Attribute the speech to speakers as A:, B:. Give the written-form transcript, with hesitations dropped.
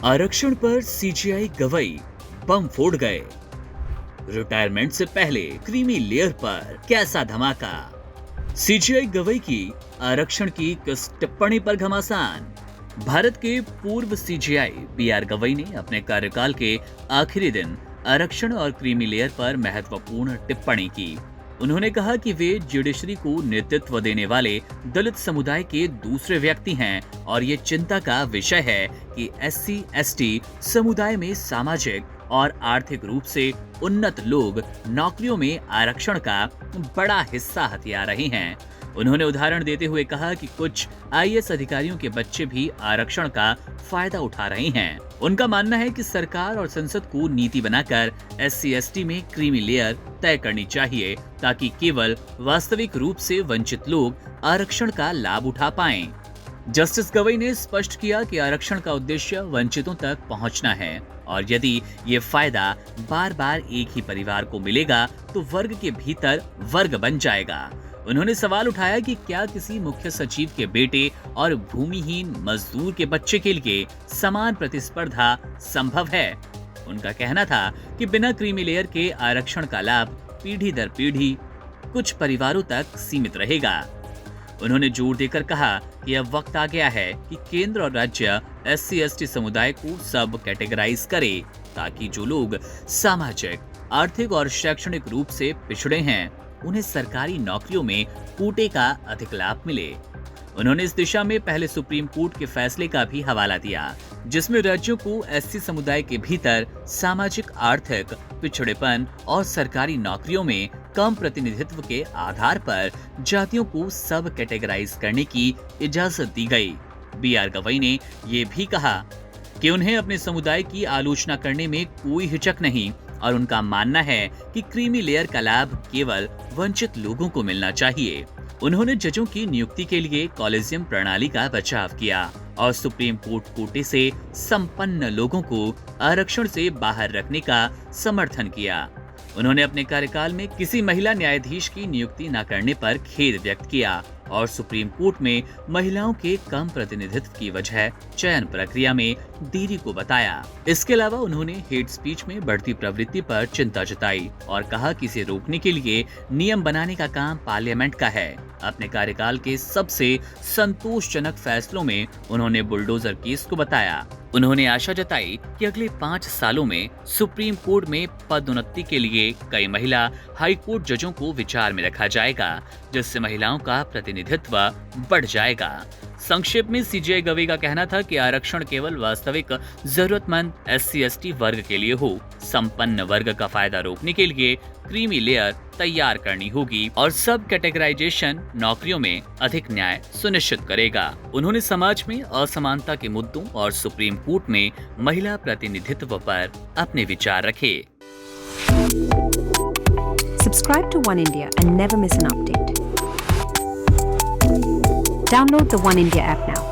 A: आरक्षण पर सीजीआई गवई बम फोड़ गए। रिटायरमेंट से पहले क्रीमी लेयर पर कैसा धमाका। सीजीआई गवई की आरक्षण की किस टिप्पणी पर घमासान। भारत के पूर्व सीजीआई बीआर गवई ने अपने कार्यकाल के आखिरी दिन आरक्षण और क्रीमी लेयर पर महत्वपूर्ण टिप्पणी की। उन्होंने कहा कि वे जुडिशरी को नेतृत्व देने वाले दलित समुदाय के दूसरे व्यक्ति हैं और ये चिंता का विषय है कि SC/ST समुदाय में सामाजिक और आर्थिक रूप से उन्नत लोग नौकरियों में आरक्षण का बड़ा हिस्सा हथिया रहे हैं। उन्होंने उदाहरण देते हुए कहा कि कुछ IAS अधिकारियों के बच्चे भी आरक्षण का फायदा उठा रहे हैं। उनका मानना है कि सरकार और संसद को नीति बनाकर SC/ST में क्रीमी लेयर तय करनी चाहिए ताकि केवल वास्तविक रूप से वंचित लोग आरक्षण का लाभ उठा पाएं। जस्टिस गवई ने स्पष्ट किया कि आरक्षण का उद्देश्य वंचितों तक पहुंचना है और यदि ये फायदा बार बार एक ही परिवार को मिलेगा तो वर्ग के भीतर वर्ग बन जाएगा। उन्होंने सवाल उठाया कि क्या किसी मुख्य सचिव के बेटे और भूमिहीन मजदूर के बच्चे के लिए समान प्रतिस्पर्धा संभव है। उनका कहना था कि बिना क्रीमी लेयर के आरक्षण का लाभ पीढ़ी दर पीढ़ी कुछ परिवारों तक सीमित रहेगा। उन्होंने जोर देकर कहा कि अब वक्त आ गया है कि केंद्र और राज्य SC/ST समुदाय को सब कैटेगराइज करे ताकि जो लोग सामाजिक, आर्थिक और शैक्षणिक रूप से पिछड़े हैं उन्हें सरकारी नौकरियों में कोटे का अधिक लाभ मिले। उन्होंने इस दिशा में पहले सुप्रीम कोर्ट के फैसले का भी हवाला दिया जिसमें राज्यों को SC समुदाय के भीतर सामाजिक आर्थिक पिछड़ेपन और सरकारी नौकरियों में कम प्रतिनिधित्व के आधार पर जातियों को सब कैटेगराइज करने की इजाजत दी गई। बीआर गवई ने ये भी कहा कि उन्हें अपने समुदाय की आलोचना करने में कोई हिचक नहीं और उनका मानना है कि क्रीमी लेयर का लाभ केवल वंचित लोगों को मिलना चाहिए। उन्होंने जजों की नियुक्ति के लिए कॉलेजियम प्रणाली का बचाव किया और सुप्रीम कोर्ट कोटे से संपन्न लोगों को आरक्षण से बाहर रखने का समर्थन किया। उन्होंने अपने कार्यकाल में किसी महिला न्यायाधीश की नियुक्ति न करने पर खेद व्यक्त किया और सुप्रीम कोर्ट में महिलाओं के कम प्रतिनिधित्व की वजह चयन प्रक्रिया में देरी को बताया। इसके अलावा उन्होंने हेट स्पीच में बढ़ती प्रवृत्ति पर चिंता जताई और कहा कि इसे रोकने के लिए नियम बनाने का काम पार्लियामेंट का है। अपने कार्यकाल के सबसे संतोषजनक फैसलों में उन्होंने बुलडोजर केस को बताया। उन्होंने आशा जताई कि अगले 5 सालों में सुप्रीम कोर्ट में पदोन्नति के लिए कई महिला हाई कोर्ट जजों को विचार में रखा जाएगा जिससे महिलाओं का प्रतिनिधित्व बढ़ जाएगा। संक्षेप में सीजीआई गवई का कहना था कि आरक्षण केवल वास्तविक जरूरतमंद SC/ST वर्ग के लिए हो। संपन्न वर्ग का फायदा रोकने के लिए क्रीमी लेयर तैयार करनी होगी और सब कैटेगराइजेशन नौकरियों में अधिक न्याय सुनिश्चित करेगा। उन्होंने समाज में असमानता के मुद्दों और सुप्रीम कोर्ट में महिला प्रतिनिधित्व पर अपने विचार रखे।
B: Subscribe to One India and never miss an update. Download the One India app now.